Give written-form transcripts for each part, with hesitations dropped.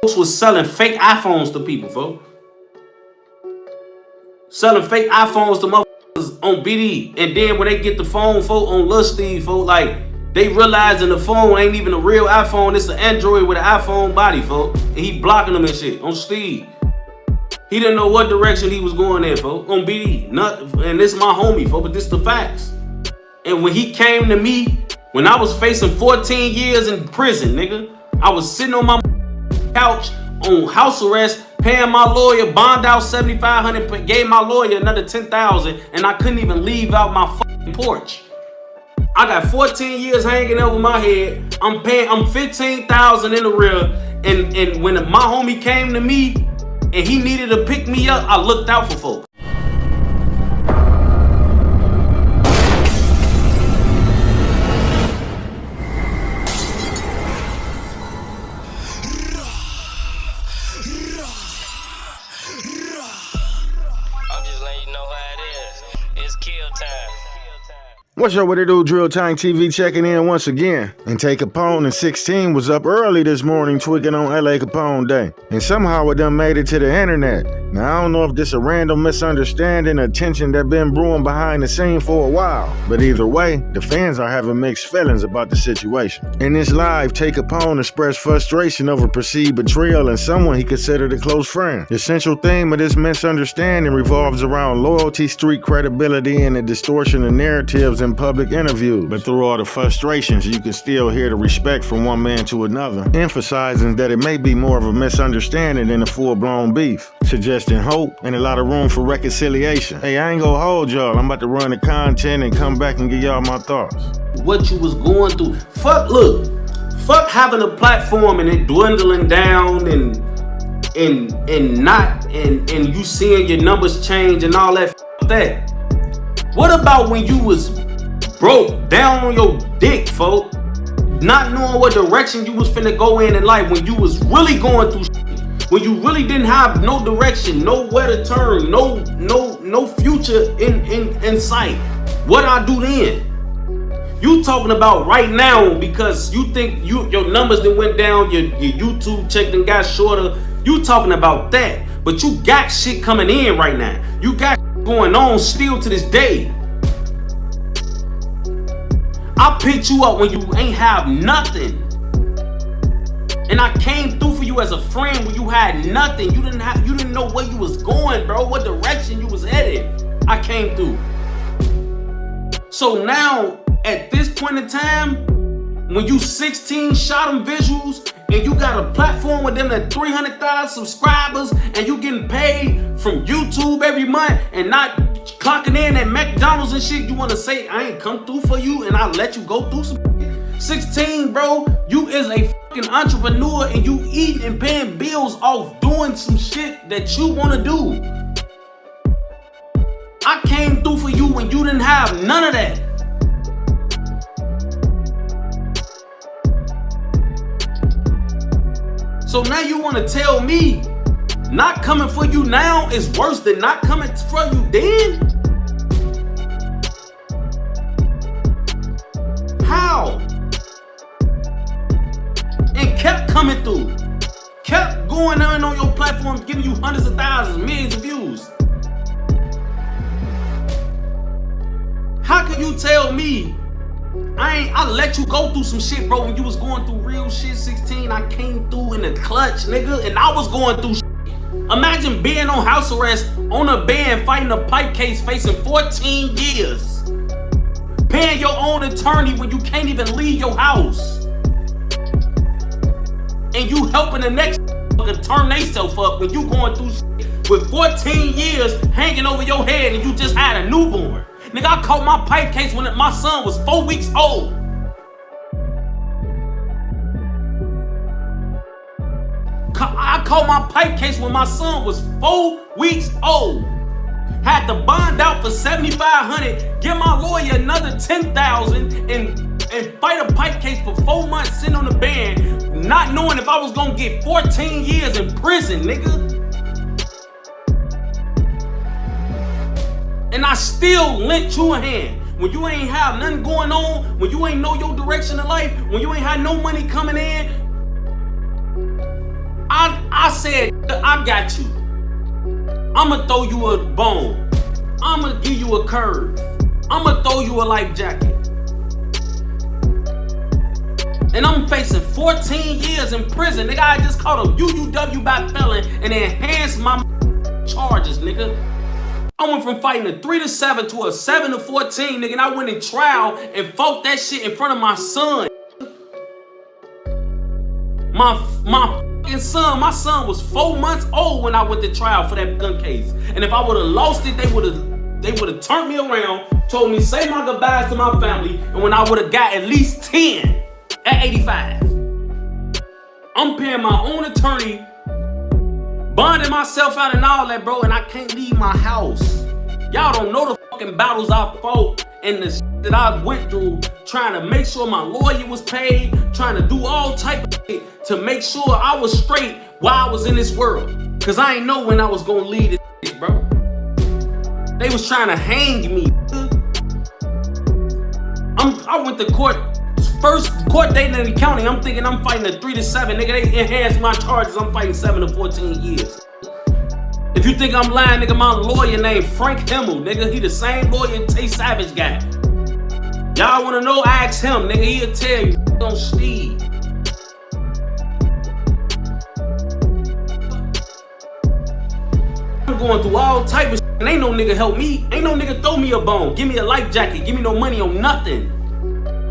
was selling fake iPhones to people, folks. Selling fake iPhones to motherfuckers on BD. And then when they get the phone, folks, on Lil Steve, folks, like, they realizing the phone ain't even a real iPhone. It's an Android with an iPhone body, folks. And he blocking them and shit on Steve. He didn't know what direction he was going in, folks, on BD. And this is my homie, folks, but this the facts. And when he came to me, when I was facing 14 years in prison, nigga, I was sitting on my couch on house arrest, paying my lawyer, bond out $7,500, gave my lawyer another $10,000, and I couldn't even leave out my fucking porch. I got 14 years hanging over my head. I'm $15,000 in the rear, and when my homie came to me and he needed to pick me up, I looked out for folks. What's up, what it do? Drill Time TV checking in once again. And Capone and 16 was up early this morning tweaking on LA Capone Day. And somehow it done made it to the internet. Now I don't know if this a random misunderstanding or tension that been brewing behind the scene for a while. But either way, the fans are having mixed feelings about the situation. In this live, Capone expressed frustration over perceived betrayal and someone he considered a close friend. The central theme of this misunderstanding revolves around loyalty, street credibility, and the distortion of narratives in public interviews. But through all the frustrations, you can still hear the respect from one man to another, emphasizing that it may be more of a misunderstanding than a full-blown beef, suggesting hope and a lot of room for reconciliation. Hey, I ain't gonna hold y'all. I'm about to run the content and come back and give y'all my thoughts. What you was going through. Fuck having a platform and it dwindling down and you seeing your numbers change and all that. What about when you was broke down on your dick, folk, not knowing what direction you was finna go in life, when you was really going through shit, when you really didn't have no direction, nowhere to turn, no future in sight? What I do then? You talking about right now because you think your numbers that went down, your YouTube check done got shorter. You talking about that, but you got shit coming in right now. You got shit going on still to this day. I picked you up when you ain't have nothing. And I came through for you as a friend when you had nothing. You didn't know where you was going, bro, what direction you was headed. I came through. So now, at this point in time, when you 16Shotem visuals and you got a platform with them that 300,000 subscribers and you getting paid from YouTube every month and not clocking in at McDonald's and shit, you want to say I ain't come through for you and I let you go through some 16, bro, you is a fucking entrepreneur and you eating and paying bills off doing some shit that you want to do. I came through for you when you didn't have none of that. So now you want to tell me not coming for you now is worse than not coming for you then? How? And kept coming through. Kept going on your platform, giving you hundreds of thousands, millions of views. How can you tell me I let you go through some shit, bro, when you was going through real shit? 16, I came through in the clutch, nigga, and I was going through shit. Imagine being on house arrest, on a bed, fighting a pipe case, facing 14 years. Paying your own attorney when you can't even leave your house. And you helping the next motherfucker turn themselves up when you going through shit with 14 years hanging over your head and you just had a newborn. Nigga, I caught my pipe case when my son was 4 weeks old. I caught my pipe case when my son was 4 weeks old. Had to bond out for $7,500, give my lawyer another $10,000, and fight a pipe case for 4 months sitting on the bed, not knowing if I was gonna get 14 years in prison, nigga. And I still lent you a hand. When you ain't have nothing going on, when you ain't know your direction in life, when you ain't had no money coming in, I I said, I got you. I'ma throw you a bone. I'ma give you a curve. I'ma throw you a life jacket. And I'm facing 14 years in prison. Nigga, I just caught a UUW by felon and enhanced my charges, nigga. I went from fighting a 3-7 to a 7-14, nigga, and I went in trial and fought that shit in front of my son. My fucking son, my son was 4 months old when I went to trial for that gun case. And if I would have lost it, they would have turned me around, told me say my goodbyes to my family, and when I would have got at least 10 at 85. I'm paying my own attorney, bonding myself out and all that, bro, and I can't leave my house. Y'all don't know the fucking battles I fought and the shit that I went through trying to make sure my lawyer was paid, trying to do all type of shit to make sure I was straight while I was in this world. Cause I ain't know when I was gonna leave this shit, bro. They was trying to hang me. I went to court, first court date in the county, I'm thinking I'm fighting a 3-7, nigga, they enhanced my charges, I'm fighting 7-14 years. If you think I'm lying, nigga, my lawyer named Frank Himmel, nigga, he the same lawyer Tay Savage got. Y'all wanna know, ask him, nigga, he'll tell you, on Steve. I'm going through all type of shit, and ain't no nigga help me, ain't no nigga throw me a bone, give me a life jacket, give me no money on nothing.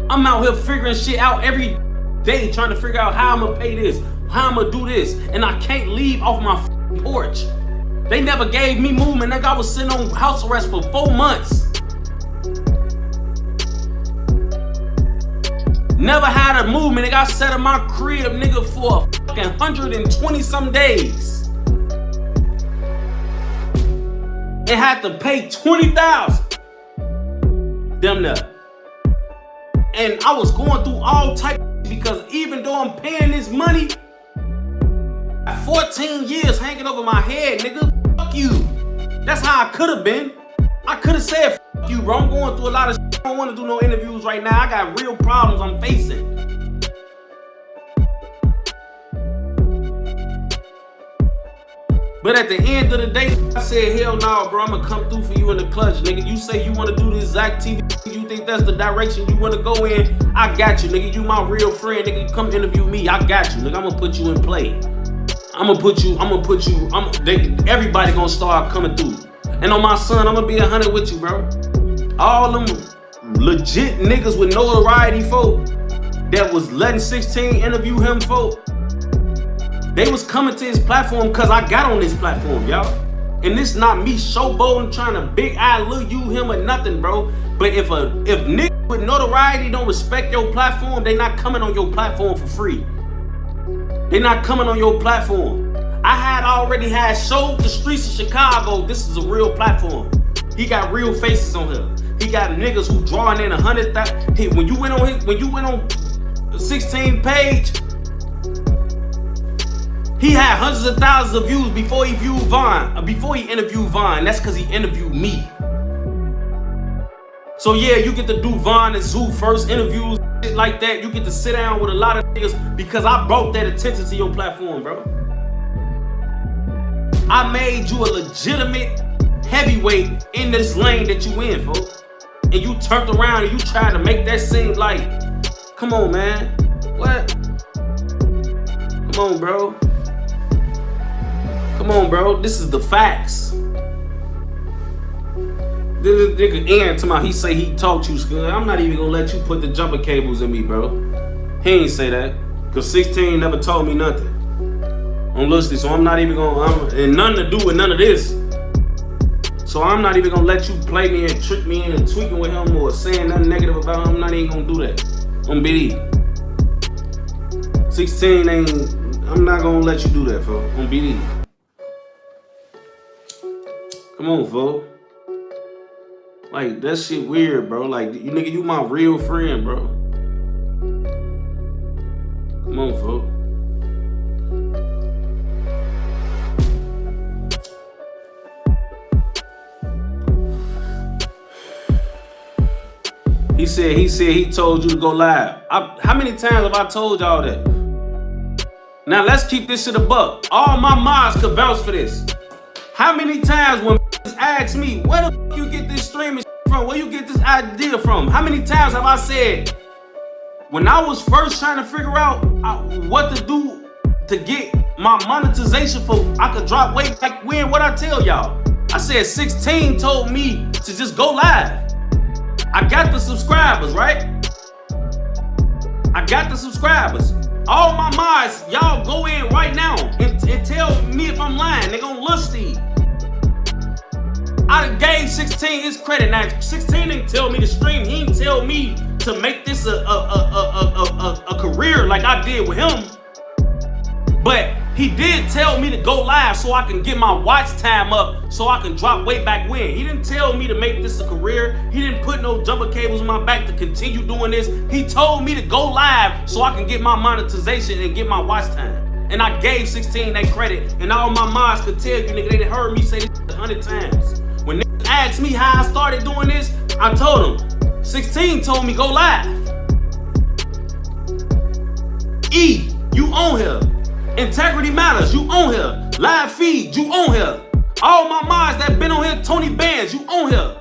I'm out here figuring shit out every day, trying to figure out how I'm gonna pay this, how I'm gonna do this, and I can't leave off my porch. They never gave me movement, nigga. I was sitting on house arrest for 4 months. Never had a movement, nigga. I sat in my crib, nigga, for a fucking 120 some days. And had to pay $20,000. Damn near. And I was going through all type of shit because even though I'm paying this money, 14 years hanging over my head, nigga, fuck you. That's how I could have been. I could have said, fuck you, bro. I'm going through a lot of shit. I don't want to do no interviews right now. I got real problems I'm facing. But at the end of the day, I said, hell no, bro. I'm going to come through for you in the clutch, nigga. You say you want to do this Zach TV. You think that's the direction you want to go in? I got you, nigga. You my real friend, nigga. You come interview me. I got you, nigga. I'm going to put you in play. Everybody gonna start coming through. And on my son, I'm gonna be 100 with you, bro. All them legit niggas with notoriety folk that was letting 16 interview him folk, they was coming to his platform cause I got on this platform, y'all. And this not me showboating, trying to big eye look you, him or nothing, bro. But if niggas with notoriety don't respect your platform, they not coming on your platform for free. They're not coming on your platform. I had already showed the streets of Chicago, this is a real platform. He got real faces on here. He got niggas who drawing in 100,000. Hey, when you went on the 16 page, he had hundreds of thousands of views before he interviewed Vaughn. That's because he interviewed me. So yeah, you get to do Vaughn and Zoo first interviews, shit like that. You get to sit down with a lot of niggas because I brought that attention to your platform, bro. I made you a legitimate heavyweight in this lane that you in, folks. And you turned around and you tried to make that seem like, come on, man. What? Come on, bro. Come on, bro. This is the facts. This nigga Aaron talking, he say he taught you school. I'm not even gonna let you put the jumper cables in me, bro. He ain't say that. Cause 16 never told me nothing. I'm listening, so I'm not even gonna, and nothing to do with none of this. So I'm not even gonna let you play me and trick me into tweaking with him or saying nothing negative about him. I'm not even gonna do that. On BD. 16 ain't, I'm not gonna let you do that, folks. On BD. Come on, folks. Like, that shit weird, bro. Like, you nigga, you my real friend, bro. Come on, folks. He said he told you to go live. How many times have I told y'all that? Now let's keep this shit a buck. All my mods could vouch for this. How many times when ask me, where the fuck you get this streaming from? Where you get this idea from? How many times have I said, when I was first trying to figure out what to do to get my monetization for, I could drop weight back when, what I tell y'all? I said 16 told me to just go live. I got the subscribers, right? I got the subscribers. All my mods, y'all go in right now and tell me if I'm lying. They gon' lusty. I done gave 16 his credit. Now 16 didn't tell me to stream. He didn't tell me to make this a career like I did with him. But he did tell me to go live so I can get my watch time up so I can drop way back when. He didn't tell me to make this a career. He didn't put no jumper cables in my back to continue doing this. He told me to go live so I can get my monetization and get my watch time. And I gave 16 that credit. And all my mods could tell you, nigga, they done heard me say this 100 times. When niggas asked me how I started doing this, I told them, 16 told me go live. E, you on here. Integrity matters, you on here. Live feed, you on here. All my mods that been on here, Tony Bands, you on here.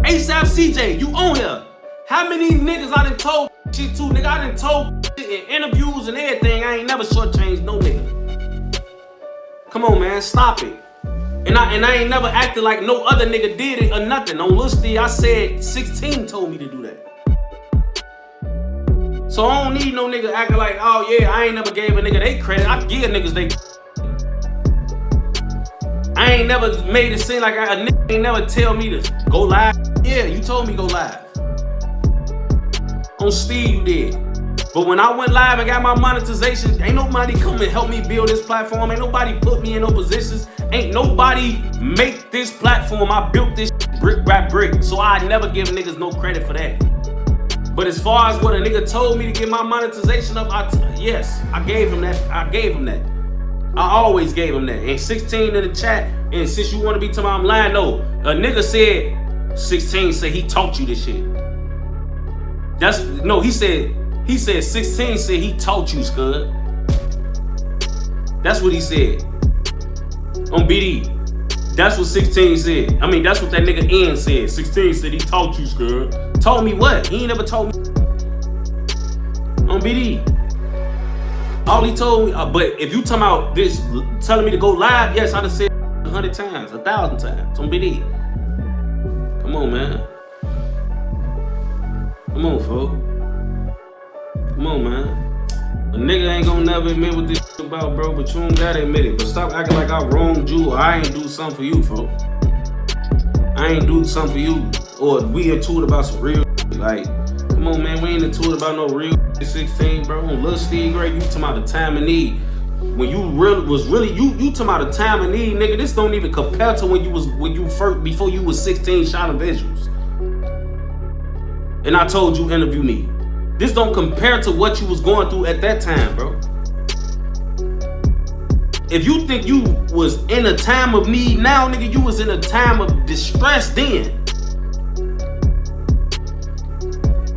ASAP CJ, you on here. How many niggas I done told shit to, nigga? I done told shit in interviews and everything. I ain't never shortchanged no nigga. Come on, man, stop it. And I ain't never acted like no other nigga did it or nothing. On Lusty, I said 16 told me to do that. So I don't need no nigga acting like, oh yeah, I ain't never gave a nigga they credit. I give niggas they. I ain't never made it seem like a nigga ain't never tell me to go live. Yeah, you told me go live. On Steve, you did. But when I went live and got my monetization, ain't nobody come and help me build this platform. Ain't nobody put me in no positions. Ain't nobody make this platform. I built this brick by brick. So I never give niggas no credit for that. But as far as what a nigga told me to get my monetization up, yes, I gave him that. I gave him that. I always gave him that. And 16 in the chat, and since you want to be talking about I'm lying, no. A nigga said, 16 said he taught you this shit. He said 16 said he taught you, Scud. That's what he said. On BD. That's what 16 said. I mean, that's what that nigga N said. 16 said he taught you, Scud. Told me what? He ain't never told me. On BD. All he told me, but if you talking about this, telling me to go live, yes, I'd have said 100 times, 1,000 times. On BD. Come on, man. Come on, folks. Come on, man. A nigga ain't gonna never admit what this shit about, bro, but you don't gotta admit it. But stop acting like I wronged you or I ain't do something for you, folks. I ain't do something for you. Or we into it about some real shit. Like, come on, man, we ain't into it about no real shit. 16, bro. On Lil Steve Gray, you talking about the time of need. When you you talking about the time of need, nigga, this don't even compare to before you was 16 shot visuals. And I told you interview me. This don't compare to what you was going through at that time, bro. If you think you was in a time of need now, nigga, you was in a time of distress then.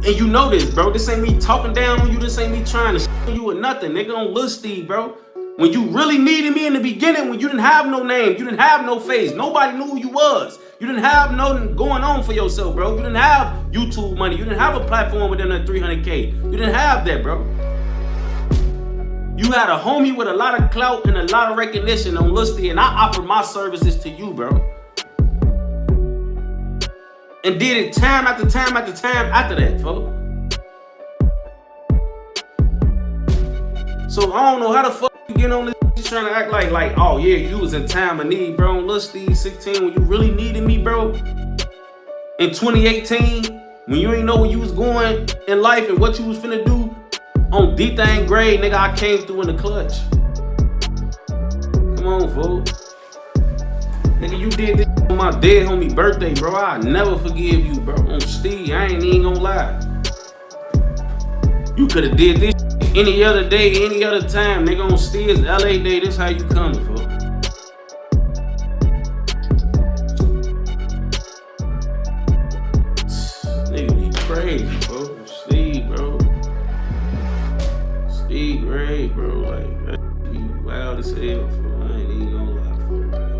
And you know this, bro. This ain't me talking down on you. This ain't me trying to show you or nothing, nigga. On Lil Steve, bro. When you really needed me in the beginning, when you didn't have no name, you didn't have no face, nobody knew who you was. You didn't have nothing going on for yourself, bro. You didn't have YouTube money. You didn't have a platform within that 300K. You didn't have that, bro. You had a homie with a lot of clout and a lot of recognition on Lusty, and I offered my services to you, bro. And did it time after time after time after that, folks. So I don't know how the fuck you get on this trying to act like, oh yeah, you was in time of need, bro. On Lusty 16, when you really needed me, bro. In 2018, when you ain't know where you was going in life and what you was finna do. On D-Thing grade, nigga, I came through in the clutch. Come on, folks. Nigga, you did this on my dead homie birthday, bro. I'll never forgive you, bro. On Steve, I ain't even gonna lie. You could've did this any other day, any other time. Nigga, on Steve's LA day, this how you coming, folks. Nigga, be crazy, folks. Steve, bro. Steve Gray, bro. wild as hell, fool. I ain't even gonna lie, fool.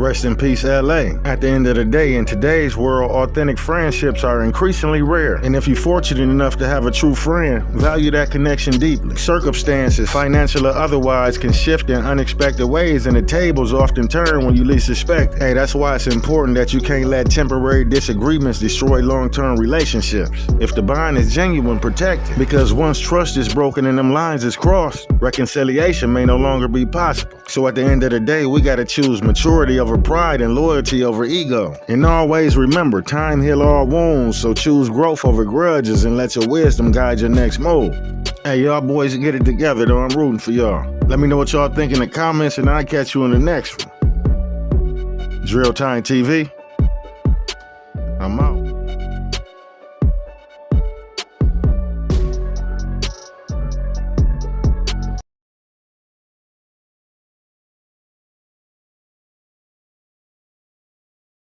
Rest in peace, LA. At the end of the day, in today's world, authentic friendships are increasingly rare. And if you're fortunate enough to have a true friend, value that connection deeply. Circumstances, financial or otherwise, can shift in unexpected ways, and the tables often turn when you least expect it. Hey, that's why it's important that you can't let temporary disagreements destroy long-term relationships. If the bond is genuine, protect it. Because once trust is broken and them lines is crossed, reconciliation may no longer be possible. So at the end of the day, we gotta choose maturity over pride and loyalty over ego. And always remember, time heals all wounds, so choose growth over grudges and let your wisdom guide your next move. Hey, y'all boys, get it together though. I'm rooting for y'all. Let me know what y'all think in the comments, and I'll catch you in the next one. Drill Time TV.